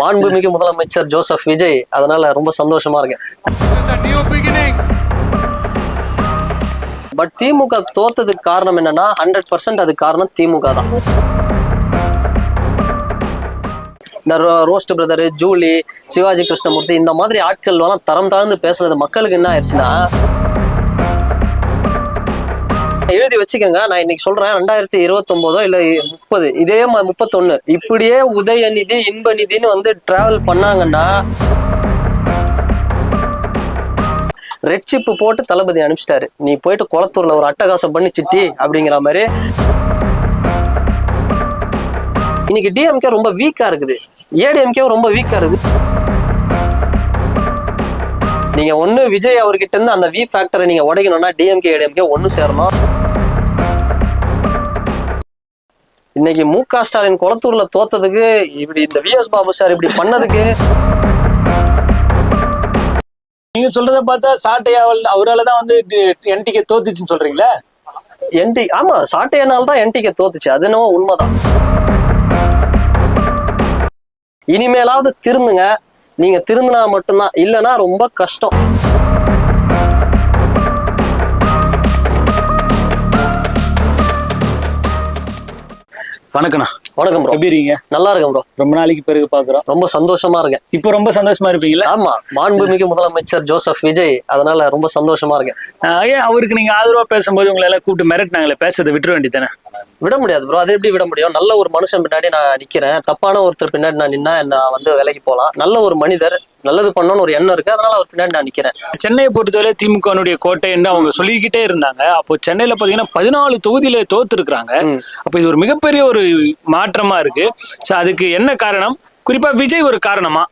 மாண்புமிகு முதலமைச்சர் ஜோசப் விஜய், அதனால ரொம்ப சந்தோஷமா இருக்கேன். பட் திமுக தோத்ததுக்கு காரணம் என்னன்னா 100% அது காரணம் திமுக தான். இந்த ரோஸ்ட் பிரதர், ஜூலி, சிவாஜி கிருஷ்ணமூர்த்தி இந்த மாதிரி ஆட்கள் எல்லாம் தரம் தாழ்ந்து பேசுறது மக்களுக்கு என்ன ஆயிடுச்சுன்னா, எழுதி வச்சுக்கோங்க. நான் இன்னைக்கு சொல்றேன் 2029 இல்ல 30 இதே 31 இப்படியே உதயநிதி இன்ப நிதின்னு வந்து டிராவல் பண்ணாங்கன்னா ரெட் சிப் போட்டு தளபதி அனுப்பிச்சிட்டாரு. நீ போயிட்டு குளத்தூர்ல ஒரு அட்டகாசம் பண்ணி சிட்டி அப்படிங்கிற மாதிரி. இன்னைக்கு டிஎம்கே ரொம்ப வீக்கா இருக்குது, ஏடிஎம்கே ரொம்ப வீக்கா இருக்குது. நீங்க ஒண்ணு விஜய் அவர்கிட்ட இருந்து அந்த வி ஃபேக்டரை நீங்க உடைக்கணும்னா டிஎம்கே ஏடிஎம்கே ஒண்ணு சேரணும். இன்னைக்கு முக ஸ்டாலின் குளத்தூர்ல தோத்ததுக்கு இப்படி இந்த விஎஸ் பாபு சார் இப்படி பண்ணதுக்கு, நீங்க சொல்றத பார்த்தா சாட்டையாவல் அவராலதான் வந்து என்டிகே தோத்துச்சுன்னு சொல்றீங்களா? ஆமா, சாட்டையனால தான் என்டிகே தோத்துச்சு, அது என்னவோ உண்மைதான். இனிமேலாவது திருந்துங்க. நீங்க திருந்தினா மட்டும்தான், இல்லைன்னா ரொம்ப கஷ்டம். வணக்கம்ண்ணா. வணக்கம் ப்ரோ. எப்படி இருக்கீங்க? நல்லா இருக்கேன் ப்ரோ. ரொம்ப நாளைக்கு பிறகு பாக்குறோம். ரொம்ப சந்தோஷமா இருக்கேன். இப்போ ரொம்ப சந்தோஷமா இருப்பீங்களா? ஆமா, மாண்புமிகு முதலமைச்சர் ஜோசப் விஜய், அதனால ரொம்ப சந்தோஷமா இருக்கேன். ஏன் அவருக்கு நீங்க ஆதரவா பேசும்போது உங்களை எல்லாம் கூப்பிட்டு மிரட்டினாங்களே, பேசுறதை விட்டுற வேண்டியதானே? விட முடியாது ப்ரோ. அது எப்படி விட முடியும்? நல்ல ஒரு மனுஷன் பின்னாடி நான் நிக்கிறேன், தப்பான ஒருத்தர் பின்னாடி நான் நின்னா என்ன வந்து விலைக்கு போகலாம். நல்ல ஒரு மனிதர், நல்லது பண்ணணும்னு ஒரு எண்ணம் இருக்கு, அதனால அவர் பின்னாடி நான் நிக்கிறேன். சென்னையை பொறுத்தவரை திமுகனுடைய கோட்டை என்று அவங்க சொல்லிக்கிட்டே இருந்தாங்க. அப்போ சென்னையில பாத்தீங்கன்னா 14 தொகுதியில தோத்து இருக்கிறாங்க. அப்ப இது ஒரு மிகப்பெரிய ஒரு மாற்றமா இருக்கு. அதுக்கு என்ன காரணம்? குறிப்பா விஜய் ஒரு காரணமா?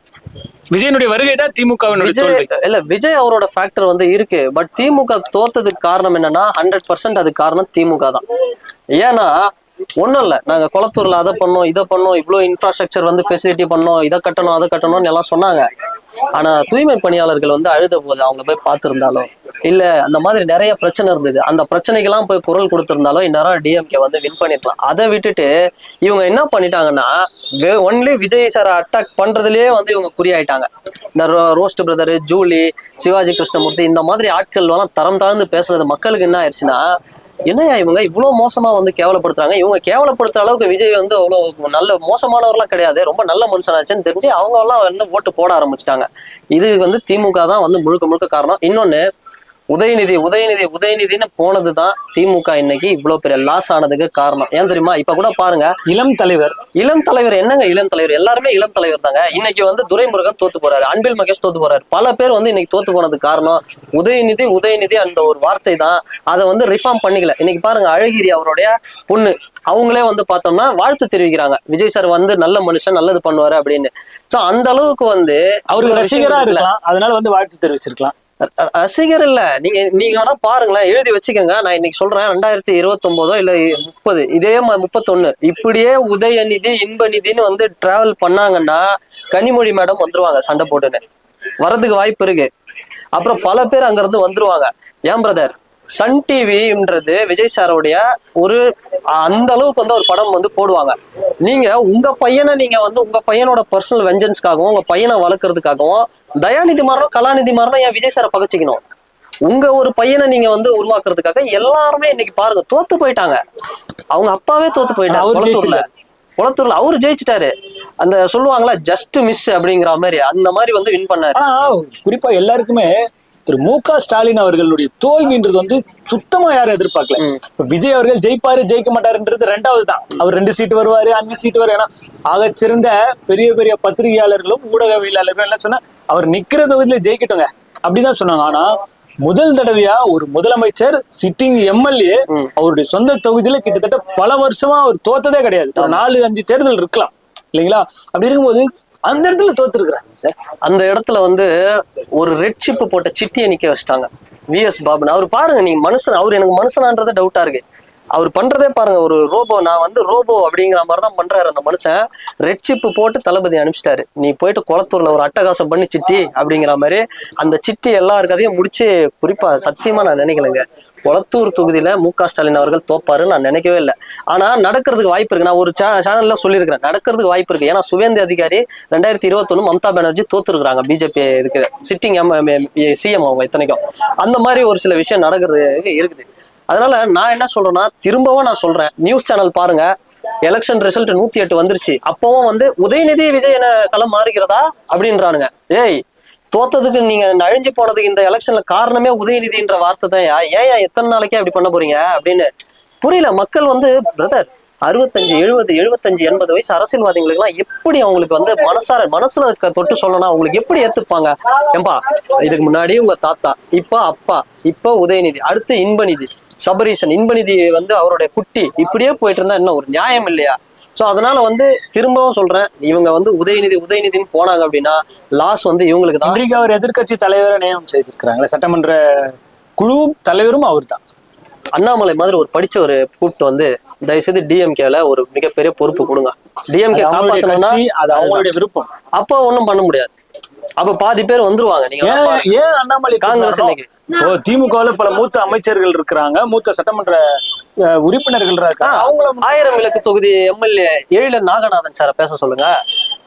விஜயனுடைய வருகை தான் திமுகவினுடைய தோல்வி இல்ல. விஜய் அவரோட ஃபேக்டர் வந்து இருக்கு. பட் திமுக தோத்ததுக்கு காரணம் என்னன்னா 100% அது காரணம் திமுக தான். ஏன்னா ஒண்ணும் இல்ல, நாங்க குளத்தூர்ல அதை பண்ணோம், இதை பண்ணோம், இவ்வளவு இன்ஃப்ராஸ்ட்ரக்சர் வந்து ஃபெசிலிட்டி பண்ணோம், இதை கட்டணும் அதை கட்டணும்னு எல்லாம் சொன்னாங்க. ஆனா தூய்மை பணியாளர்கள் வந்து அழுத போது அவங்க போய் பார்த்திருந்தாலும், இல்ல அந்த மாதிரி நிறைய பிரச்சனை இருந்தது, அந்த பிரச்சனைக்கெல்லாம் போய் குரல் கொடுத்திருந்தாலும் இந்நேரம் டிஎம்கே வந்து வின் பண்ணிருக்கலாம். அதை விட்டுட்டு இவங்க என்ன பண்ணிட்டாங்கன்னா, ஒன்லி விஜய் சார் அட்டாக் பண்றதுலயே வந்து இவங்க குறியாயிட்டாங்க. இந்த ரோஸ்ட் பிரதர், ஜூலி, சிவாஜி கிருஷ்ணமூர்த்தி இந்த மாதிரி ஆட்கள் எல்லாம் தரம் தாழ்ந்து பேசுறது மக்களுக்கு என்ன ஆயிடுச்சுன்னா, என்னையா இவங்க இவ்வளவு மோசமா வந்து கேவலப்படுத்துறாங்க. இவங்க கேவலப்படுத்துற அளவுக்கு விஜய் வந்து அவ்வளவு நல்ல மோசமானவர்லாம் கிடையாது, ரொம்ப நல்ல மனுஷனாச்சுன்னு தெரிஞ்சு அவங்க எல்லாம் வந்து ஓட்டு போட ஆரம்பிச்சிட்டாங்க. இது வந்து திமுக தான் வந்து முழுக்க முழுக்க காரணம். இன்னொன்னு, உதயநிதின்னு போனதுதான் திமுக இன்னைக்கு இவ்வளவு பெரிய லாஸ் ஆனதுக்கு காரணம். ஏன் தெரியுமா? இப்ப கூட பாருங்க, இளம் தலைவர் என்னங்க இளம் தலைவர், எல்லாருமே இளம் தலைவர் தாங்க. இன்னைக்கு வந்து துரைமுருகன் தோத்து போறாரு, அன்பில் மகேஷ் தோத்து போறாரு, பல பேர் வந்து இன்னைக்கு தோத்து போனதுக்கு காரணம் உதயநிதி அந்த ஒரு வார்த்தை தான். அதை வந்து ரிஃபார்ம் பண்ணிக்கல. இன்னைக்கு பாருங்க, அழகிரி அவருடைய பொண்ணு அவங்களே வந்து பார்த்தோம்னா வாழ்த்து தெரிவிக்கிறாங்க, விஜய் சார் வந்து நல்ல மனுஷன், நல்லது பண்ணுவாரு அப்படின்னு. சோ அந்த அளவுக்கு வந்து அவருக்கு ரசிகரா இருக்கலாம், அதனால வந்து வாழ்த்து தெரிவிச்சிருக்கலாம். ரசிகர் இல்ல. நீங்க ஆனா பாருங்களேன், எழுதி வச்சுக்கோங்க. நான் இன்னைக்கு சொல்றேன் 2029 இல்ல 30 இதே 31 இப்படியே உதயநிதி இன்ப நிதின்னு வந்து டிராவல் பண்ணாங்கன்னா கனிமொழி மேடம் வந்துருவாங்க, சண்டை போட்டுன்னு வர்றதுக்கு வாய்ப்பு இருக்கு. அப்புறம் பல பேர் அங்க இருந்து வந்துருவாங்க. ஏன் பிரதர், சன் டிவின்றது விஜய் சாரோடைய ஒரு அந்த அளவுக்கு வந்து ஒரு படம் வந்து போடுவாங்க. நீங்க உங்க பையனை நீங்க வந்து உங்க பையனோட பர்சனல் வெஞ்சன்ஸ்க்காகவும் உங்க பையனை வளர்க்கறதுக்காகவும் தயாநிதி மாறணும், கலாநிதி மாறணும், ஏன் விஜய் சாரை பகச்சிக்கணும்? உங்க ஒரு பையனை நீங்க வந்து உருவாக்குறதுக்காக எல்லாருமே இன்னைக்கு பாருங்க தோத்து போயிட்டாங்க. அவங்க அப்பாவே தோத்து போயிட்டாங்க. குளத்தூர்ல அவரு ஜெயிச்சிட்டாரு. அந்த சொல்லுவாங்களா ஜஸ்ட் மிஸ் அப்படிங்கிற மாதிரி, அந்த மாதிரி வந்து வின் பண்ணாரு. குறிப்பா எல்லாருக்குமே திரு முக ஸ்டாலின் அவர்களுடைய தோல்வின்றது வந்து சுத்தமா யாரும் எதிர்பார்க்கல. விஜய் அவர்கள் ஜெயிப்பாரு ஜெயிக்க மாட்டாருன்றது ரெண்டாவது தான். அவர் 2 சீட்டு வருவாரு, 5 சீட்டு வரும். ஏன்னா ஆகச்சிறந்த பெரிய பெரிய பத்திரிகையாளர்களும் ஊடகவியலாளர்களும் எல்லாம் சொன்னா அவர் நிக்கிற தொகுதியில ஜெயிக்கட்டுங்க அப்படிதான் சொன்னாங்க. ஆனா முதல் தடவையா ஒரு முதலமைச்சர் சிட்டிங் எம்எல்ஏ அவருடைய சொந்த தொகுதியில கிட்டத்தட்ட பல வருஷமா அவர் தோத்ததே கிடையாது. 4-5 தேர்தல் இருக்கலாம் இல்லைங்களா? அப்படி இருக்கும்போது அந்த இடத்துல தோத்துருக்குறாங்க சார். அந்த இடத்துல வந்து ஒரு ரெட் சிப் போட்ட சிட்டியை நிக்க வச்சிட்டாங்க விஎஸ் பாபுன்னு. அவர் பாருங்க, நீங்க மனுஷன், அவர் எனக்கு மனுஷனான்றத டவுட்டா இருக்கு. அவர் பண்றதே பாருங்க, ஒரு ரோபோ, நான் வந்து ரோபோ அப்படிங்கிற மாதிரி தான் பண்றாரு அந்த மனுஷன். ரெட் சிப்பு போட்டு தளபதி அனுப்பிச்சிட்டாரு, நீ போயிட்டு குளத்தூர்ல ஒரு அட்டகாசம் பண்ணி சிட்டி அப்படிங்கிற மாதிரி. அந்த சிட்டி எல்லா கதையும் முடிச்சு, குறிப்பா சத்தியமா நான் நினைக்கலைங்க குளத்தூர் தொகுதியில மு.க. ஸ்டாலின் அவர்கள் தோப்பாருன்னு நான் நினைக்கவே இல்லை. ஆனா நடக்கிறதுக்கு வாய்ப்பு இருக்கு. நான் ஒரு சேனல்ல சொல்லியிருக்கிறேன், நடக்கிறதுக்கு வாய்ப்பு இருக்கு. ஏன்னா சுவேந்து அதிகாரி 2021 மம்தா பானர்ஜி தோத்துருக்காங்க, பிஜேபி இருக்கு சிட்டிங் சிஎம் அவங்க இத்தனைக்கும். அந்த மாதிரி ஒரு சில விஷயம் நடக்கிறது இருக்குது. அதனால நான் என்ன சொல்றேன்னா, திரும்பவும் நான் சொல்றேன், நியூஸ் சேனல் பாருங்க, எலெக்ஷன் ரிசல்ட் 108 வந்துருச்சு. அப்பவும் வந்து உதயநிதி விஜய் என களம் மாறுகிறதா அப்படின்றானுங்க. ஏய், தோத்ததுக்கு நீங்க அழிஞ்சு போனதுக்கு இந்த எலெக்ஷன்ல காரணமே உதயநிதின்ற வார்த்தை தான். ஏன் எத்தனை நாளைக்கே அப்படி பண்ண போறீங்க அப்படின்னு புரியல. மக்கள் வந்து பிரதர் 65, 70, 75, 80 வயசு அரசியல்வாதிகளுக்கு எல்லாம் எப்படி அவங்களுக்கு வந்து மனசுல தொட்டு சொல்லணும், அவங்களுக்கு எப்படி ஏத்துப்பாங்க? ஏம்பா, இதுக்கு முன்னாடி உங்க தாத்தா, இப்ப அப்பா, இப்ப உதயநிதி, அடுத்து இன்பநிதி, சபரீசன், இன்பநிதி வந்து அவருடைய குட்டி, இப்படியே போயிட்டு இருந்தா என்ன ஒரு நியாயம் இல்லையா? சோ அதனால வந்து திரும்பவும் சொல்றேன், இவங்க வந்து உதயநிதினு போனாங்க அப்படின்னா லாஸ் வந்து இவங்களுக்கு தான். இன்றைக்கு அவர் எதிர்கட்சி தலைவரை நியமனம் செய்திருக்கிறாங்களே, சட்டமன்ற குழு தலைவரும் அவர் தான். அண்ணாமலை மாதிரி ஒரு படிச்ச ஒரு கூப்பிட்டு வந்து தயவுசெய்து டிஎம்கேல ஒரு மிகப்பெரிய பொறுப்பு கொடுங்க. டிஎம்கே காப்பாத்தணும்னா அது அவங்களுடைய விருப்பம். அப்ப ஒண்ணும் பண்ண முடியாது. அப்ப பாதி பேர் வந்துருவாங்க. நீங்க ஏன் அண்ணாமலை காங்கிரஸ் திமுகவுல பல மூத்த அமைச்சர்கள் இருக்கிறாங்க, மூத்த சட்டமன்ற உறுப்பினர்கள் இருக்காங்க. அவங்கள 1000 விளக்கு தொகுதி எம்எல்ஏ எழிலர் நாகநாதன் சார பேச சொல்லுங்க.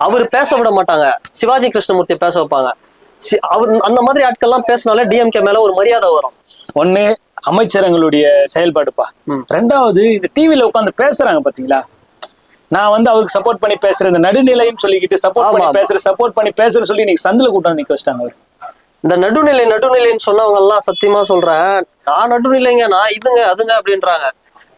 அவர் பேச விட மாட்டாங்க, சிவாஜி கிருஷ்ணமூர்த்தி பேச வைப்பாங்க. அவர் அந்த மாதிரி ஆட்கள்லாம் பேசினாலே டிஎம்கே மேல ஒரு மரியாதை வரும். ஒண்ணு அமைச்சரங்களுடைய செயல்பாடுப்பா. ரெண்டாவது இந்த டிவில உட்காந்து பேசுறாங்க பாத்தீங்களா, நான் வந்து அவருக்கு சப்போர்ட் பண்ணி பேசுறேன், இந்த நடுநிலைன்னு சொல்லிக்கிட்டு சப்போர்ட் பண்ணி பேசுறேன்னு சொல்லி நீங்க சந்தில கூட்டம் நிக்க வச்சிட்டாங்க. அவர் இந்த நடுநிலைன்னு சொன்னவங்க எல்லாம் சத்தியமா சொல்றேன், நான் நடுநிலைங்க, நான் இதுங்க அதுங்க அப்படின்றாங்க.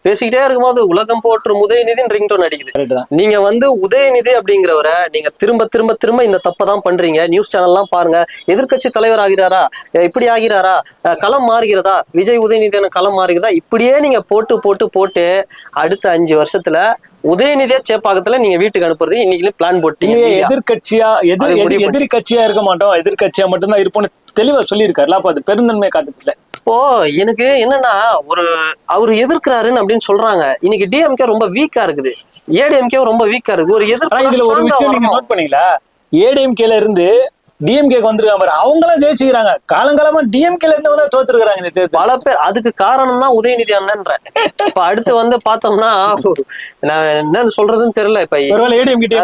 பேசிக்கிட்டே இருக்கும்போது உலகம் போற்று உதயநிதின்னு ரிங்டோன் அடிக்குது. நீங்க வந்து உதயநிதி அப்படிங்கிறவரை நீங்க திரும்ப திரும்ப திரும்ப இந்த தப்பை தான் பண்றீங்க. நியூஸ் சேனல்லாம் பாருங்க, எதிர்கட்சி தலைவர் ஆகிறாரா, இப்படி ஆகிறாரா, களம் மாறுகிறதா, விஜய் உதயநிதி களம் மாறுகிறதா, இப்படியே நீங்க போட்டு அடுத்த 5 வருஷத்துல உதயநிதியா சேப்பாக்கத்துல நீங்க வீட்டுக்கு அனுப்புறது இன்னைக்கு பிளான் போட்டீங்க. எதிரி கட்சியா இருக்க மாட்டோம், எதிர்கட்சியா மட்டும்தான் இருப்போம்னு தெளிவா சொல்லியிருக்காருல. அப்ப அது பெருந்தன்மை காட்டுதுல. இப்போ எனக்கு என்னன்னா, அவரு எதிர்க்கிறாருன்னு அப்படின்னு சொல்றாங்க. இன்னைக்கு டிஎம்கே ரொம்ப வீக்கா இருக்குது, ஏடிஎம்கே ரொம்ப வீக்கா இருக்கு. ஒரு இதுல ஒரு விஷயம் நீங்க நோட் பண்ணீங்களா, ஏடிஎம்கேல இருந்து டிஎம்கேக்கு வந்திருக்காங்க பாரு, அவங்களாம் ஜெயிச்சுக்கிறாங்க. காலங்காலமா டிஎம்கேல இருந்து வந்து தோத்துருக்காங்க இந்த தேர்தல். பல பேர் அதுக்கு காரணம் தான் உதயநிதி அண்ணன்ற. இப்ப அடுத்து வந்து பார்த்தோம்னா, நான் என்ன சொல்றதுன்னு தெரியல. இப்ப ஏடிஎம் கிட்ட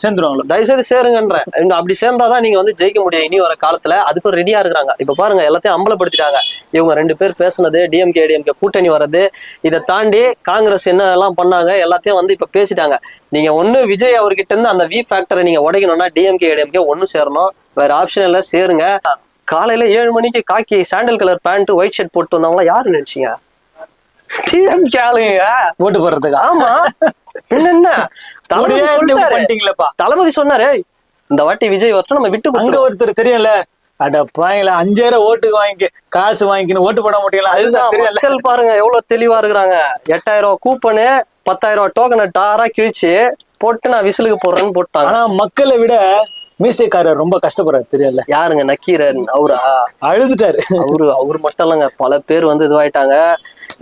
சேர்ந்துருவாங்களோ, தயவுசெய்து சேருங்கன்ற. அப்படி சேர்ந்தாதான் நீங்க வந்து ஜெயிக்க முடியும் இனி வர காலத்துல. அதுக்கும் ரெடியா இருக்கிறாங்க. இப்ப பாருங்க, எல்லாத்தையும் அம்பலப்படுத்திட்டாங்க. இவங்க 2 பேர் பேசுனது, டிஎம்கே ஏடிஎம்கே கூட்டணி வர்றது, இதை தாண்டி காங்கிரஸ் என்ன எல்லாம் பண்ணாங்க எல்லாத்தையும் வந்து இப்ப பேசிட்டாங்க. நீங்க ஒண்ணு விஜய் அவர்கிட்ட இருந்து அந்த வி ஃபேக்டரை நீங்க உடைக்கணும்னா டிஎம்கே ஏடிஎம்கே ஒண்ணு சேரணும், வேற ஆப்ஷன் இல்ல, சேருங்க. காலையில 7 மணிக்கு காக்கி sandal colour pant white shirt போட்டு வந்தவங்களா யாரு நினைச்சீங்க? டிஎம்கே ஆளுங்க ஓட்டு போடுறதுக்கு. ஆமா, என்ன தளபதி சொன்னாரு, இந்த வாட்டி விஜய் வரட்டும், நம்ம விட்டு. அங்க ஒருத்தர் தெரியல, அட பாயங்களா 5000 ஓட்டுக்கு வாங்கி காசு வாங்கிக்கணும், ஓட்டு போட மாட்டீங்களா? அதுதான் பாருங்க எவ்வளவு தெளிவா இருக்கிறாங்க. 8000 கூப்பனு 10,000 டோக்கனை டாரா கிழிச்சு போட்டு நான் விசிலுக்கு போடுறேன்னு போட்டாங்க. ஆனா மக்களை விட மீசைக்காரர் ரொம்ப கஷ்டப்படுறாரு தெரியல. யாருங்க? நக்கீரன். அவரா அழுதுட்டாரு. அவரு மட்டும் இல்லைங்க, பல பேர் வந்து இதுவாயிட்டாங்க.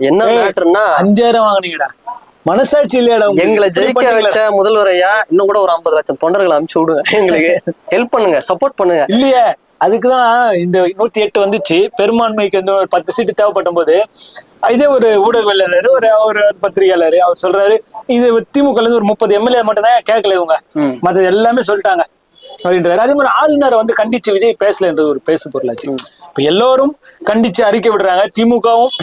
என்ன மேட்டர்னா, 5000 வாங்கினீங்கடா, மனசாட்சி இல்லையாடா? எங்களை ஜெயிக்க வச்ச முதல்வரையா இன்னும் கூட ஒரு 50 லட்சம் தொண்டர்களை அனுப்பிச்சு விடுங்க, எங்களுக்கு ஹெல்ப் பண்ணுங்க, சப்போர்ட் பண்ணுங்க. இல்லையே, அதுக்குதான் இந்த 108 வந்துச்சு. பெரும்பான்மைக்கு வந்து ஒரு 10 சீட்டு தேவைப்படும் போது இதே ஒரு ஊடகவியலாளர், ஒரு பத்திரிகையாளர், அவர் சொல்றாரு, இது திமுக ஒரு 30 எம்எல்ஏ மட்டும் தான் கேட்கல, இவங்க மற்ற எல்லாமே சொல்லிட்டாங்க அப்படின்றாரு. அதே மாதிரி ஆளுநரை வந்து கண்டிச்சு விஜய் பேசலன்றது ஒரு பேசு பொருளாச்சு. இப்ப எல்லோரும் கண்டிச்சு அறிக்கை விடுறாங்க. திமுகவும்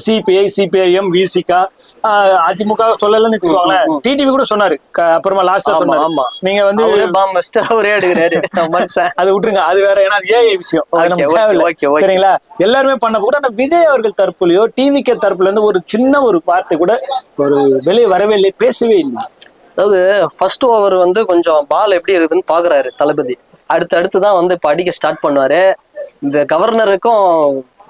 சிபிஐ, சிபிஐஎம், விசிகா, அதிமுக சொல்லலன்னு வச்சுக்கோங்களேன். டிடிவி கூட சொன்னாரு, அப்புறமா லாஸ்டா சொன்னாரு, நீங்க வந்து அது விட்டுருங்க, அது வேற. ஏன்னா ஏஐ விஷயம், அது நம்ம தேவையில்லை, சரிங்களா? எல்லாருமே பண்ண கூட ஆனா விஜய் அவர்கள் தரப்புலையோ டிவிகே தரப்புல இருந்து ஒரு சின்ன ஒரு வார்த்தை கூட ஒரு வெளியே வரவே இல்லை, பேசவே இல்லை. அதாவது ஃபர்ஸ்ட் ஓவர் வந்து கொஞ்சம் பால் எப்படி இருக்குதுன்னு பாக்குறாரு தளபதி. அடுத்துதான் வந்து இப்ப அடிக்க ஸ்டார்ட் பண்ணுவாரு. இந்த கவர்னருக்கும்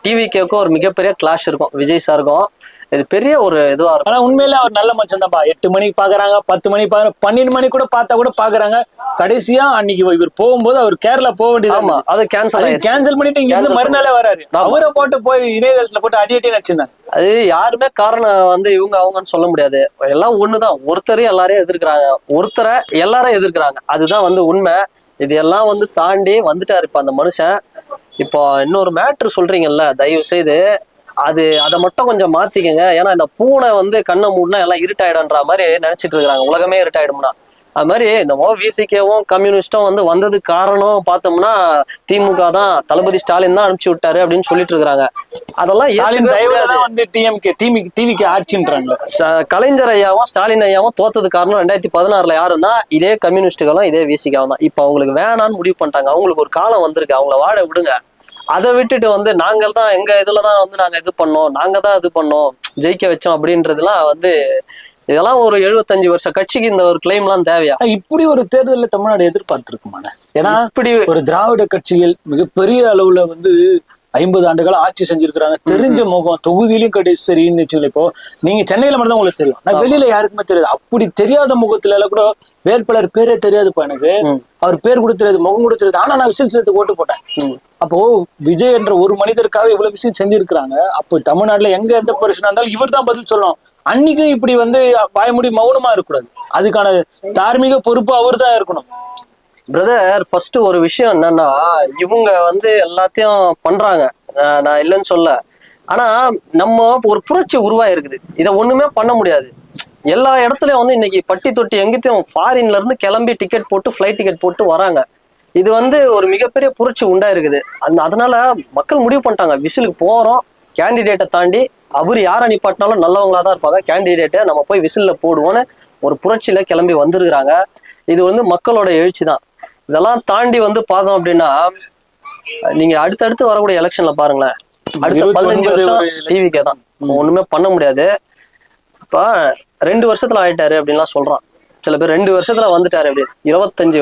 டிவிகேக்கும் ஒரு மிகப்பெரிய கிளாஷ் இருக்கும், விஜய் சாருக்கும். இது பெரிய ஒரு இதுவா இருக்கும். ஆனா உண்மையில அவர் நல்ல மனுஷன் தான்ப்பா. 8 மணிக்கு பாக்குறாங்க, 10 மணிக்கு பாக்குறாங்க, 12 மணி கூட பார்த்தா கூட பாக்குறாங்க. கடைசியா அன்னைக்கு இவர் போகும்போது அவர் கேரளா போக வேண்டியது, அதை கேன்சல் பண்ணிட்டு இங்க இருந்து மறுநாளே வராரு. அவரை போட்டு போய் இணையதளத்துல போட்டு அடி நடிச்சிருந்தாங்க. அது யாருமே காரணம் வந்து இவங்க அவங்கன்னு சொல்ல முடியாது. எல்லாம் ஒண்ணுதான். ஒருத்தர் எல்லாரையும் எதிர்க்கிறாங்க, ஒருத்தரை எல்லாரும் எதிர்க்கிறாங்க. அதுதான் வந்து உண்மை. இது எல்லாம் வந்து தாண்டி வந்துட்டாரு இப்ப அந்த மனுஷன். இப்போ இன்னொரு மேட்ரு சொல்றீங்கல்ல, தயவு செய்து அதை மட்டும் கொஞ்சம் மாத்திக்கங்க. ஏன்னா இந்த பூனை வந்து கண்ணை மூடினா எல்லாம் இருட்டாயிடும்ன்ற மாதிரி நினைச்சிட்டு இருக்காங்க. உலகமே இருட்டாயிடும்னா அது மாதிரி இந்த விசிகேவும் கம்யூனிஸ்டும் வந்து வந்ததுக்கு காரணம் பார்த்தோம்னா திமுக தான், தளபதி ஸ்டாலின் தான் அனுப்பிச்சு விட்டாரு அப்படின்னு சொல்லிட்டு இருக்காங்க. அதெல்லாம் ஸ்டாலின் தயவுலதான் வந்து டிவிக்கு ஆட்சின்றாங்க. கலைஞர் ஐயாவும் ஸ்டாலின் ஐயாவும் தோத்தது காரணம் 2016 யாருன்னா இதே கம்யூனிஸ்டுகளும் இதே விசிகாவும் தான். இப்ப அவங்களுக்கு வேணான்னு முடிவு பண்ணிட்டாங்க. அவங்களுக்கு ஒரு காலம் வந்திருக்கு, அவங்கள வாழ விடுங்க. அதை விட்டுட்டு வந்து நாங்கள் தான் எங்க இதுலதான் வந்து நாங்க இது பண்ணோம், நாங்க தான் இது பண்ணோம், ஜெயிக்க வச்சோம் அப்படின்றதுலாம் வந்து இதெல்லாம் ஒரு 75 வருஷ கட்சிக்கு இந்த ஒரு கிளைம் எல்லாம் தேவையா? இப்படி ஒரு தேர்தலில் தமிழ்நாடு எதிர்பார்த்திருக்குமான? ஏன்னா இப்படி ஒரு திராவிட கட்சிகள் மிகப்பெரிய அளவுல வந்து 50 ஆண்டுகள் ஆட்சி செஞ்சிருக்கிறாங்க. தெரிஞ்ச முகம் தொகுதியிலும் கிடையாது. சரின்னு வச்சுக்கல. இப்போ நீங்க சென்னையில மட்டும் தான் உங்களுக்கு தெரியும், நான் வெளியில யாருக்குமே தெரியாது. அப்படி தெரியாத முகத்துல எல்லாம் கூட வேட்பாளர் பேரே தெரியாதுப்பா எனக்கு. அவர் பேர் கூட தெரியாது, முகம் கூட தெரியாது. ஆனா நான் விசில் சேர்த்து ஓட்டு போட்டேன். அப்போ விஜய் என்ற ஒரு மனிதருக்காக இவ்வளவு விஷயம் செஞ்சிருக்கிறாங்க. அப்போ தமிழ்நாட்டுல எங்க எந்த பிரச்சனை இருந்தாலும் இவர் தான் பதில் சொல்லணும். அன்னைக்கும் இப்படி வந்து வாய்மூடி மௌனமா இருக்கக்கூடாது. அதுக்கான தார்மீக பொறுப்பு அவர் தான் இருக்கணும். பிரதர், ஃபர்ஸ்ட் ஒரு விஷயம் என்னன்னா, இவங்க வந்து எல்லாத்தையும் பண்றாங்க, நான் இல்லைன்னு சொல்ல. ஆனா நம்ம ஒரு புரட்சி உருவாயிருக்குது, இதை ஒண்ணுமே பண்ண முடியாது. எல்லா இடத்துலயும் வந்து இன்னைக்கு பட்டி தொட்டி எங்கிட்டையும் ஃபாரின்ல இருந்து கிளம்பி டிக்கெட் போட்டு ஃபிளைட் டிக்கெட் போட்டு வராங்க. இது வந்து ஒரு மிகப்பெரிய புரட்சி உண்டாயிருக்குது. அதனால மக்கள் முடிவு பண்ணிட்டாங்க, விசிலுக்கு போறோம், கேண்டிடேட்டை தாண்டி அவர் யாரை நிப்பாட்டினாலும் நல்லவங்களா தான் இருப்பாங்க, கேண்டிடேட்டை நம்ம போய் விசில்ல போடுவோன்னு ஒரு புரட்சியில கிளம்பி வந்துருக்குறாங்க. இது வந்து மக்களோட எழுச்சி தான். இதெல்லாம் தாண்டி வந்து பார்த்தோம் அப்படின்னா, நீங்க அடுத்தடுத்து வரக்கூடிய எலெக்ஷன்ல பாருங்களேன், அடுத்த 15 வருஷம் டிவிக்கே தான், ஒண்ணுமே பண்ண முடியாது. இப்ப 2 வருஷத்துல ஆயிட்டாரு அப்படின்லாம் சொல்றான் சில பேர். 2 வருஷத்துல வந்துட்டாரு அப்படின்னு. 25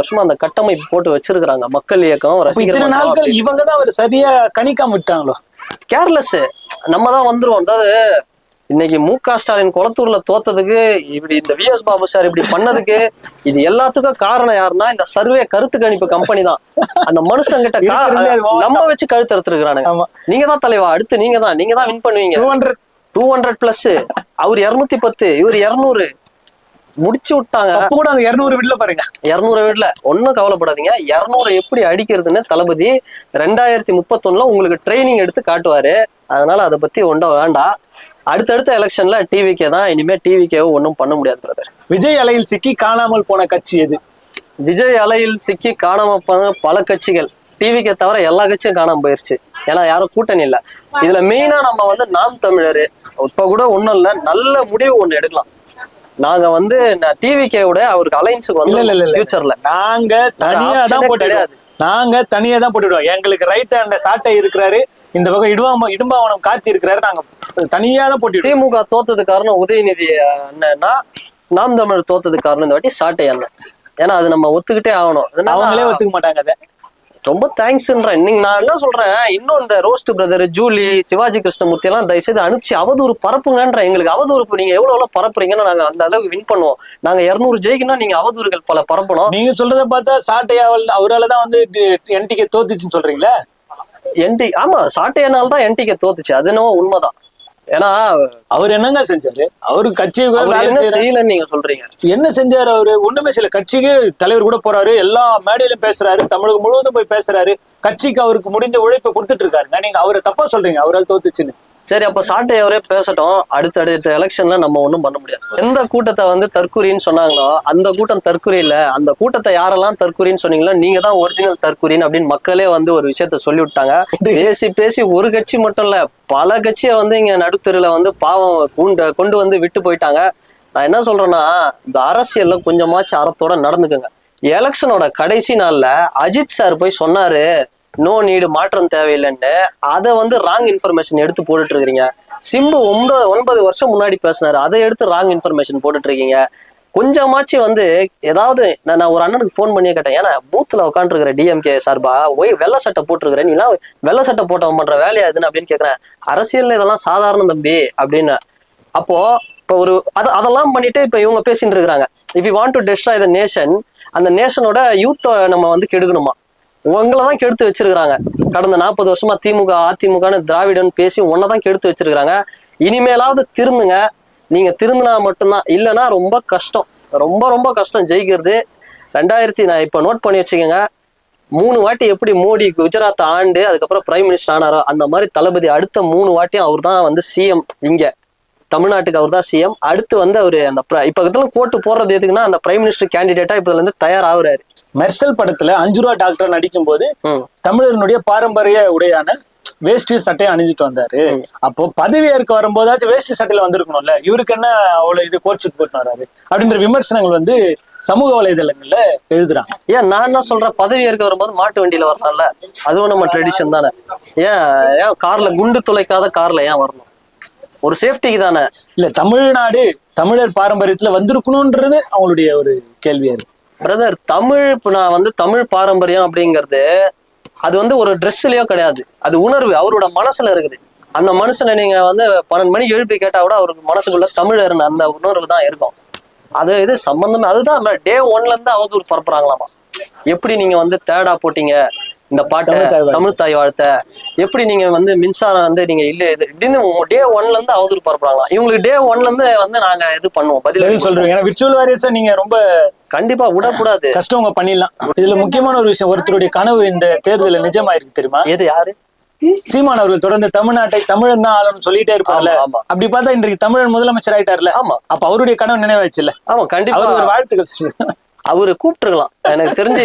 வருஷமா அந்த கட்டமைப்பு போட்டு வச்சிருக்கிறாங்க. மக்கள் இயக்கம், ரசிகர்கள். இவங்க தான் அவர் சரியா கணிக்காம விட்டாங்களோ, கேர்லெஸ். நம்ம தான் வந்துருவோம். அதாவது இன்னைக்கு மு.க. ஸ்டாலின் கொளத்தூர்ல தோத்ததுக்கு, இப்படி இந்த வி.எஸ். பாபு சார் இப்படி பண்ணதுக்கு, இது எல்லாத்துக்கும் காரணம் யாருன்னா இந்த சர்வே கருத்து கணிப்பு கம்பெனி தான். அந்த மனுஷங்கிட்ட நம்ம வச்சு கழுத்து எடுத்துருக்கானுங்க. நீங்க தான் தலைவா, அடுத்து நீங்க தான் வின் பண்ணுவீங்க. 200+, அவர் 210, இவர் 200 முடிச்சு விட்டாங்க. கூட அந்த 200 வீட்ல பாருங்க, 200 வீட்ல ஒன்னும் கவலைப்படாதீங்க. 200 எப்படி அடிக்கிறதுன்னு தளபதி 2031 உங்களுக்கு ட்ரைனிங் எடுத்து காட்டுவாரு. அதனால அதை பத்தி ஒன்றும் வேண்டாம். அடுத்தடுத்த எலெக்ஷன்ல டிவிக்கே தான். இனிமே டிவிக்கேவும் ஒன்றும் பண்ண முடியாது பிரதர். விஜய் அலையில் சிக்கி காணாமல் போன கட்சி எது? விஜய் அலையில் சிக்கி காணாம போன பல கட்சிகள், டிவிக்கே தவிர எல்லா கட்சியும் காணாம போயிருச்சு. ஏன்னா யாரும் கூட்டணி இல்லை. இதுல மெயினா நம்ம வந்து நாம் தமிழர் இப்ப கூட ஒண்ணும் இல்லை, நல்ல முடிவு ஒண்ணு எடுக்கலாம். நாங்க வந்து டிவிக்கேவோட அவருக்கு அலைன்ஸுக்கு வந்து ஃபியூச்சர்ல நாங்க தனியா தான் போட்டுடுவோம். நாங்க தனியா தான் போட்டுடுவோம். எங்களுக்கு ரைட் ஹேண்ட்ல சாட்டை இருக்கிறாரு, இந்த பக்கம் இடும்பாவனம் காட்சி இருக்கிறாரு, நாங்க தனியா தான் போட்டு. திமுக தோத்தது காரணம் உதயநிதி அண்ணன்னா, நாம் தமிழர் தோத்தது காரணம் இந்த வாட்டி சாட்டை அண்ணன். ஏன்னா அது நம்ம ஒத்துக்கிட்டே ஆகணும். அவங்களே ஒத்துக்க மாட்டாங்க. அதை ரொம்ப தேங்க்ஸ்ன்றேன். நீங்க நான் என்ன சொல்றேன், இன்னும் இந்த ரோஸ்ட் பிரதர், ஜூலி, சிவாஜி கிருஷ்ணமூர்த்தி எல்லாம் தயவுசெய்து அனுப்பிச்சு அவதூறு பரப்புங்கன்ற. எங்களுக்கு அவதூறு நீங்க எவ்வளவு பரப்புறீங்கன்னா நாங்க அந்த அளவுக்கு வின் பண்ணுவோம். நாங்க 200 ஜெயிக்கணும், நீங்க அவதூறுகள் பல பரப்பணும். நீங்க சொல்றத பார்த்தா சாட்டையாவல் அவரால் தான் வந்து என்டிகே தோத்துச்சுன்னு சொல்றீங்களா? ஆமா, சாட்டையனால தான் என்டிகே தோத்துச்சு. அது என்னவோ உண்மைதான். ஏன்னா அவர் என்னங்க செஞ்சாரு? அவரு கட்சி செய்யலன்னு நீங்க சொல்றீங்க. என்ன செஞ்சாரு அவரு? ஒண்ணுமே செய்யல. கட்சிக்கு தலைவர் கூட போறாரு, எல்லா மேடையிலும் பேசுறாரு, தமிழகம் முழுவதும் போய் பேசுறாரு, கட்சிக்கு அவருக்கு முடிஞ்ச உழைப்பை கொடுத்துட்டு இருக்காருங்க. நீங்க அவரை தப்பா சொல்றீங்க, அவரால் தோத்துச்சுன்னு. சரி, அப்ப சாட்டை அவரே பேசட்டும். அடுத்த எலெக்ஷன்ல நம்ம ஒண்ணும் பண்ண முடியாது. எந்த கூட்டத்தை வந்து தற்கூரின்னு சொன்னாங்களோ அந்த கூட்டம் தற்கூரி இல்ல. அந்த கூட்டத்தை யாரெல்லாம் தற்கூரின்னு சொன்னீங்களோ நீங்க தான் ஒரிஜினல் தற்கூரின்னு அப்படின்னு மக்களே வந்து ஒரு விஷயத்த சொல்லி விட்டாங்க. பேசி ஒரு கட்சி மட்டும் இல்ல, பல கட்சியை வந்து இங்க நடுத்தருல வந்து பாவம் கொண்டு வந்து விட்டு போயிட்டாங்க. நான் என்ன சொல்றேன்னா, இந்த அரசியல்ல கொஞ்சமாச்சும் அறத்தோட நடந்துக்குங்க. எலெக்ஷனோட கடைசி நாள்ல அஜித் சார் போய் சொன்னாரு நோ நீடு, மாற்றம் தேவையில்லைன்னு. அதை வந்து ராங் இன்ஃபர்மேஷன் எடுத்து போட்டுட்டு இருக்கிறீங்க. சிம்பு 9 வருஷம் முன்னாடி பேசினாரு, அதை எடுத்து ராங் இன்ஃபர்மேஷன் போட்டுட்டு இருக்கீங்க. கொஞ்சமாச்சு வந்து ஏதாவது. நான் ஒரு அண்ணனுக்கு ஃபோன் பண்ணியே கேட்டேன், ஏன்னா பூத்துல உட்காந்துருக்கிற டிஎம்கே சார்பா வெள்ளை சட்டை போட்டிருக்கிறேன், நீலாம் வெள்ளை சட்டை போட்டவன் பண்ற வேலையா இதுன்னு அப்படின்னு கேட்கறேன். அரசியல்ல இதெல்லாம் சாதாரண தம்பி அப்படின்னு. அப்போ இப்போ அதெல்லாம் பண்ணிட்டு இப்ப இவங்க பேசிட்டு இருக்கிறாங்க, if you want to destroy the nation, அந்த நேஷனோட யூத்தை நம்ம வந்து கெடுக்கணுமா? உங்களதான் கெடுத்து வச்சிருக்காங்க. கடந்த 40 வருஷமா திமுக அதிமுகன்னு திராவிடன் பேசி உன்னதான் கெடுத்து வச்சிருக்காங்க. இனிமேலாவது திருந்துங்க. நீங்க திருந்தினா மட்டும்தான், இல்லைன்னா ரொம்ப கஷ்டம், ரொம்ப ரொம்ப கஷ்டம் ஜெயிக்கிறது. நான் இப்ப நோட் பண்ணி வச்சுக்கோங்க, 3 வாட்டி எப்படி மோடி குஜராத் ஆண்டு அதுக்கப்புறம் பிரைம் மினிஸ்டர் ஆனாரோ அந்த மாதிரி தளபதி அடுத்த 3 வாட்டியும் அவர் தான் வந்து சிஎம். இங்க தமிழ்நாட்டுக்கு அவர் தான் சிஎம். அடுத்து வந்து அவரு அந்த இப்ப கோட்டு போடுறது எதுக்குன்னா அந்த பிரைம் மினிஸ்டர் கேண்டிடேட்டா இப்ப இருந்து தயாராகிறாரு. மெர்சல் படத்துல 5 ரூபா டாக்டர் நடிக்கும் போது தமிழர்களுடைய பாரம்பரிய உடையான வேஷ்டி சட்டையை அணிஞ்சிட்டு வந்தாரு. அப்போ பதவி ஏற்க வரும்போதாச்சும் வேஷ்டி சட்டையில வந்திருக்கணும்ல, இவருக்கு என்ன அவ்வளவு இது கோட் சூட் போட்டு வராரு அப்படின்ற விமர்சனங்கள் வந்து சமூக வலைதளங்கள்ல எழுதுறாங்க. ஏன் நான் என்ன சொல்றேன், பதவி ஏற்க வரும்போது மாட்டு வண்டியில வரலாம்ல, அதுவும் நம்ம ட்ரெடிஷன் தானே. ஏன் கார்ல குண்டு துளைக்காத கார்ல ஏன் வரணும்? ஒரு சேஃப்டிக்கு தானே. இல்ல தமிழ்நாடு தமிழர் பாரம்பரியத்துல வந்திருக்கணும்ன்றது அவங்களுடைய ஒரு கேள்வியா இருக்கு. பிரதர், நான் வந்து தமிழ் பாரம்பரியம் அப்படிங்கிறது அது வந்து ஒரு ட்ரெஸ்லயோ கிடையாது, அது உணர்வு, அவரோட மனசுல இருக்குது. அந்த மனுஷனை நீங்க வந்து 12 மணிக்கு எழுப்பி கேட்டா கூட அவருக்கு மனசுக்குள்ள தமிழர்னு அந்த உணர்வு தான் இருக்கும். அது இது சம்பந்தமே அதுதான். டே 1ல இருந்து அவதூறு பரப்புறாங்களாமா. எப்படி நீங்க வந்து தேடா போட்டீங்க இந்த பாட்டை, தமிழ் தாய் வாழ்த்த, எப்படி நீங்க வந்து மின்சாரம் வந்து நீங்க இல்ல இது இப்படின்னு டே 1ல இருந்து அவதூறு பரப்புறாங்களாம். இவங்களுக்கு டே 1ல இருந்து வந்து நாங்க இது பண்ணுவோம், பதில் சொல்றோம். ஏன்னா விர்ச்சுவல் வாரியர்ஸை நீங்க ரொம்ப கண்டிப்பா விடக்கூடாது, கஷ்டம் பண்ணிடலாம். இதுல முக்கியமான ஒரு விஷயம், ஒருத்தருடைய கனவு இந்த தேர்தலில் நிஜமாயிருக்கு தெரியுமா? எது? யாரு? சீமான் அவர்கள் தொடர்ந்து தமிழ்நாட்டை தமிழன் தான் ஆளுன்னு சொல்லிட்டே இருப்பாங்கல்ல. அப்படி பார்த்தா இன்றைக்கு தமிழன் முதலமைச்சர் ஆயிட்டார்ல. ஆமா, அப்ப அவருடைய கனவு நினைவாச்சு இல்ல? ஆமா, கண்டிப்பா. அவர் ஒரு வாழ்த்துக்கள். அவரு கூப்பிட்டுருக்கலாம், எனக்கு தெரிஞ்சு.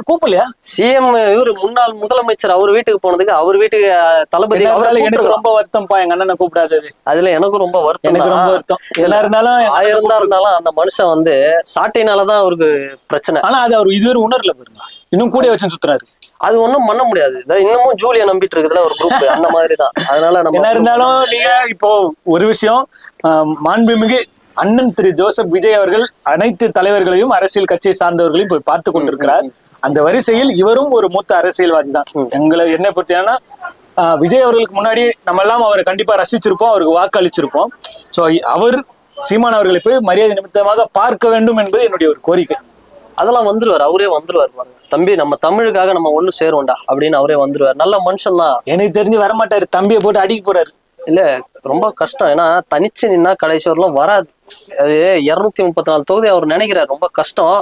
கூப்பிடலையா? சிஎம் இவரு முன்னாள் முதலமைச்சர் அவர் வீட்டுக்கு போனதுக்கு, அவர் வீட்டுக்கு தளபதி. எனக்கு ரொம்ப வருத்தம்ப்பா எங்க அண்ணனை கூப்பிடாதது. அதுல எனக்கும் ரொம்ப வருத்தம். எனக்கு ரொம்ப வருத்தம். என்ன இருந்தாலும் 1000 இருந்தாலும் அந்த மனுஷன் வந்து சாட்டையினாலதான் அவருக்கு பிரச்சனை. ஆனா அது அவர் இதுவரை உணர்ல பாருங்க, இன்னும் கூட வச்சு சுத்துறாரு. அது ஒண்ணும் பண்ண முடியாது. இன்னமும் ஜூலியா நம்பிட்டு இருக்குதுல ஒரு குரூப், அந்த மாதிரிதான். அதனால நம்ம என்ன இருந்தாலும் நீங்க இப்போ ஒரு விஷயம், மாண்புமிகு அண்ணன் திரு ஜோசப் விஜய் அவர்கள் அனைத்து தலைவர்களையும் அரசியல் கட்சியை சார்ந்தவர்களையும் போய் பார்த்து கொண்டிருக்கிறார். அந்த வரிசையில் இவரும் ஒரு மூத்த அரசியல்வாதி தான். என்ன பொறுத்தனா விஜய் அவர்களுக்கு முன்னாடி நம்ம எல்லாம் அவரை கண்டிப்பா ரசிச்சிருப்போம், அவருக்கு வாக்களிச்சிருப்போம். சோ அவர் சீமான் அவர்களை போய் மரியாதை நிமித்தமாக பார்க்க வேண்டும் என்பது என்னுடைய ஒரு கோரிக்கை. அதெல்லாம் வந்துருவார், அவரே வந்துருவார். பாருங்க தம்பி, நம்ம தமிழுக்காக நம்ம ஒண்ணு சேருவோம்டா அப்படின்னு அவரே வந்துருவார். நல்ல மனுஷன் தான். எனக்கு தெரிஞ்சு வரமாட்டாரு, தம்பியை போட்டு அடிக்க போறாரு. இல்ல ரொம்ப கஷ்டம், ஏன்னா தனிச்சு நின்னா கடைசி வரலாம் வராது. அது 234 தொகுதி அவர் நினைக்கிறார், ரொம்ப கஷ்டம்.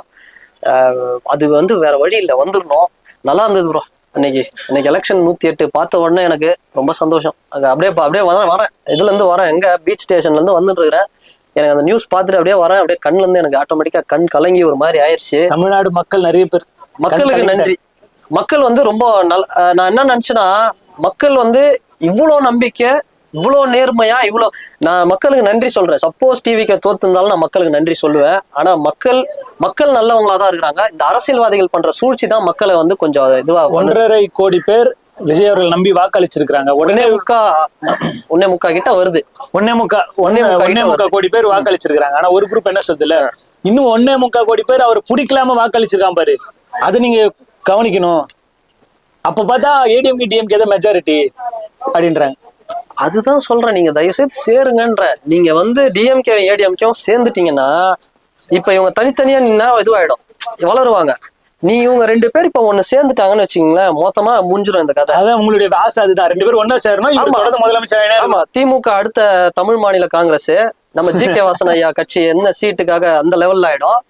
அது வந்து வேற வழி இல்லை, வந்துடணும். நல்லா இருந்தது ப்ரோ. இன்னைக்கு எலெக்ஷன் 108 பார்த்த உடனே எனக்கு ரொம்ப சந்தோஷம். அப்படியே வரேன் இதுல இருந்து வரேன், எங்க பீச் ஸ்டேஷன்ல இருந்து வந்துட்டு இருக்கிறேன். எனக்கு அந்த நியூஸ் பார்த்துட்டு அப்படியே வரேன், அப்படியே கண்ணுல இருந்து எனக்கு ஆட்டோமேட்டிக்கா கண் கலங்கி ஒரு மாதிரி ஆயிடுச்சு. தமிழ்நாடு மக்கள் நிறைய பேர், மக்களுக்கு நன்றி. மக்கள் வந்து ரொம்ப நான் என்ன நினைச்சேன்னா, மக்கள் வந்து இவ்வளவு நம்பிக்கை, இவ்வளவு நேர்மையா, நான் மக்களுக்கு நன்றி சொல்றேன். சப்போஸ் டிவிக்கு தோத்து இருந்தாலும் நான் மக்களுக்கு நன்றி சொல்லுவேன். ஆனா மக்கள் நல்லவங்களாதான் இருக்கிறாங்க. இந்த அரசியல்வாதிகள் பண்ற சூழ்ச்சி தான் மக்களை வந்து கொஞ்சம் இதுவா. 1.5 கோடி பேர் விஜய் அவர்கள் நம்பி வாக்களிச்சிருக்காங்க. ஒன்னே முக்கா கிட்ட வருது. ஒன்னே முக்கா கோடி பேர் வாக்களிச்சிருக்காங்க. ஆனா ஒரு குரூப் என்ன சொல்லுதுல, இன்னும் 1.25 கோடி பேர் அவர் பிடிக்கலாம வாக்களிச்சிருக்கான் பாரு, அது நீங்க கவனிக்கணும். அப்ப பார்த்தா ஏடிஎம்கே டிஎம்கே தான் மெஜாரிட்டி அப்படின்றாங்க. அதுதான் சொல்றேன், நீங்க தயவுசெய்து சேருங்கன்ற. நீங்க வந்து டிஎம்கே ஏடிஎம்கேவும் சேர்ந்துட்டீங்கன்னா இப்ப இவங்க தனித்தனியா நின்னா இதுவாயிடும், வளருவாங்க. இவங்க 2 பேர் இப்ப ஒண்ணு சேர்ந்துட்டாங்கன்னு வச்சுக்கீங்களேன், மொத்தமா முடிஞ்சிடும் இந்த கதை. அதான் உங்களுடைய ஆசை, அதுதான் 2 பேரும் ஒன்னா சேரணும், முதலமைச்சர். ஆமா, திமுக அடுத்த தமிழ் மாநில காங்கிரஸ், நம்ம ஜி.கே. வாசன் ஐயா கட்சி என்ன சீட்டுக்காக அந்த லெவல்ல ஆயிடும்.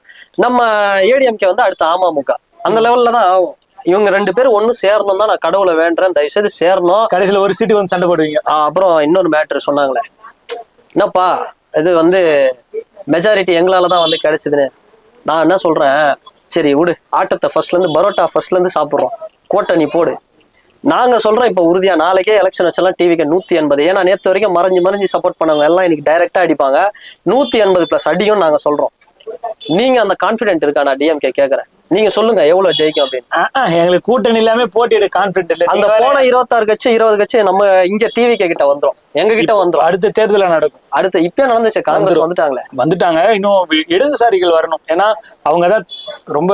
நம்ம ஏடிஎம்கே வந்து அடுத்த அமமுக அந்த லெவல்ல தான் ஆகும். இவங்க 2 பேரும் ஒண்ணு சேரணும் தான் நான் கடவுளை வேண்டேன், தயவுசெய்து சேரணும். கடைசியில ஒரு சீட்டு வந்து சண்டை போடுவீங்க. அப்புறம் இன்னொரு மேட்ரு சொன்னாங்களே, என்னப்பா இது வந்து மெஜாரிட்டி எங்களாலதான் வந்து கிடைச்சதுன்னு. நான் என்ன சொல்றேன், சரி விடு, ஆட்டத்தை ஃபர்ஸ்ட்ல இருந்து பரோட்டா ஃபர்ஸ்ட்ல இருந்து சாப்பிடுறோம், கோட்டை நீ போடு. நாங்க சொல்றோம் இப்ப உறுதியா, நாளைக்கே எலெக்ஷன் வச்செல்லாம் டிவிக்கு 180. ஏன்னா நேற்று வரைக்கும் மறைஞ்சு சப்போர்ட் பண்ணவங்க எல்லாம் இன்னைக்கு டைரக்டா அடிப்பாங்க. 180+ அடியும் நாங்க சொல்றோம். நீங்க அந்த கான்பிடென்ட் இருக்கானா டிஎம்கே கேக்குறேன், நீங்க சொல்லுங்க எவ்வளவு ஜெயிக்கும் அப்படின்னு. எங்களுக்கு கூட்டணி இல்லாம போட்டியிட கான்பிடென்ட் இல்ல. அந்த போன 26 கட்சி 20 கட்சி நம்ம இங்க டிவிகே கிட்ட வந்துரும், எங்க கிட்ட வந்துரும். அடுத்த தேர்தல நடக்கும். அடுத்த இப்ப நடந்துச்சு, காங்கிரஸ் வந்துட்டாங்க. இன்னும் இடதுசாரிகள் வரணும். ஏன்னா அவங்கதான் ரொம்ப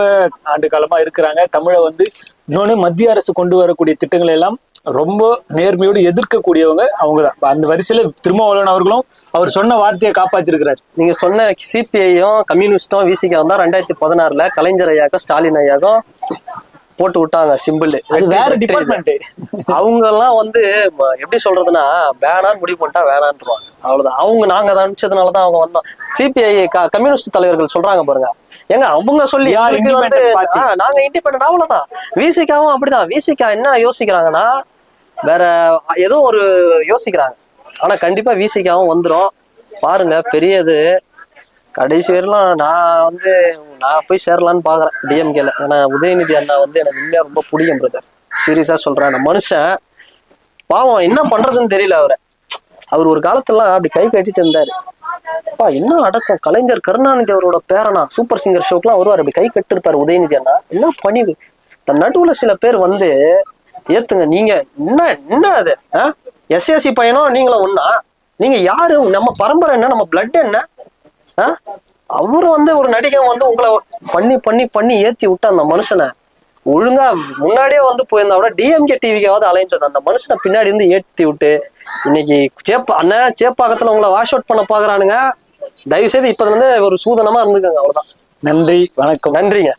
ஆண்டு காலமா இருக்கிறாங்க. தமிழை வந்து இன்னொன்னு மத்திய அரசு கொண்டு வரக்கூடிய திட்டங்களை எல்லாம் ரொம்ப நேர்மையோடு எதிர்க்கக்கூடியவங்க அவங்கதான். அந்த வரிசையில திருமாவளவன் அவர்களும் அவர் சொன்ன வார்த்தையை காப்பாத்திருக்கிறார். நீங்க சொன்ன சிபிஐயும் கம்யூனிஸ்டும் விசிக வந்தா 2016 கலைஞர் ஐயாக்கும் ஸ்டாலின் ஐயாக்கும் போட்டு விட்டாங்க சிம்பிள். அது வேற டிபார்ட்மெண்ட். அவங்க எல்லாம் வந்து எப்படி சொல்றதுன்னா வேணான்னு முடிவு பண்ணிட்டா வேணான்றாங்க, அவ்வளவுதான். அவங்க நாங்க அதை அனுப்பிச்சதுனாலதான் அவங்க வந்தோம். சிபிஐ கம்யூனிஸ்ட் தலைவர்கள் சொல்றாங்க பாருங்க, ஏங்க அவங்க சொல்லி வந்து நாங்க இண்டிபெண்டன்ட், அவ்வளவுதான். விசிகாவும் அப்படிதான். விசிகா என்ன யோசிக்கிறாங்கன்னா வேற ஏதோ ஒரு யோசிக்கிறாங்க. ஆனா கண்டிப்பா விசிகாவும் வந்துரும் பாருங்க. பெரியது கடைசி வரையிலும் நான் போய் சேரலான்னு பாக்குறேன் டிஎம்கேல. ஏன்னா உதயநிதி அண்ணா வந்து எனக்கு உண்மையா ரொம்ப பிடிக்கும் பிரதர், சீரியஸா சொல்றேன். அந்த மனுஷன் பாவம் என்ன பண்றதுன்னு தெரியல. அவர் ஒரு காலத்துல அப்படி கை கட்டிட்டு இருந்தாரு. அப்பா என்ன அடக்கம். கலைஞர் கருணாநிதி அவரோட பேரனா சூப்பர் சிங்கர் ஷோக்கெல்லாம் வருவார், அப்படி கை கட்டு இருப்பாரு உதயநிதி அண்ணா. என்ன பணிவு. தன் நடுவுல சில பேர் வந்து ஏத்துங்க, நீங்க என்ன அது எஸ்எஸ்சி பையனும் நீங்களும் ஒன்னா, நீங்க யாரு, நம்ம பரம்பரை என்ன, நம்ம பிளட் என்ன. அவரு வந்து ஒரு நடிகன் வந்து உங்களை பண்ணி பண்ணி பண்ணி ஏத்தி விட்ட அந்த மனுஷனை ஒழுங்கா முன்னாடியே வந்து போயிருந்தா கூட டிஎம்கே டிவிக்காவது அலைஞ்சது. அந்த மனுஷனை பின்னாடி இருந்து ஏத்தி விட்டு இன்னைக்கு சேப்பாக்கத்துல உங்களை வாஷ் அவுட் பண்ண பாக்குறானுங்க. தயவு செய்து இப்பதுல இருந்து ஒரு சூதனமா இருந்துக்கோங்க, அவ்வளவுதான். நன்றி, வணக்கம். நன்றிங்க.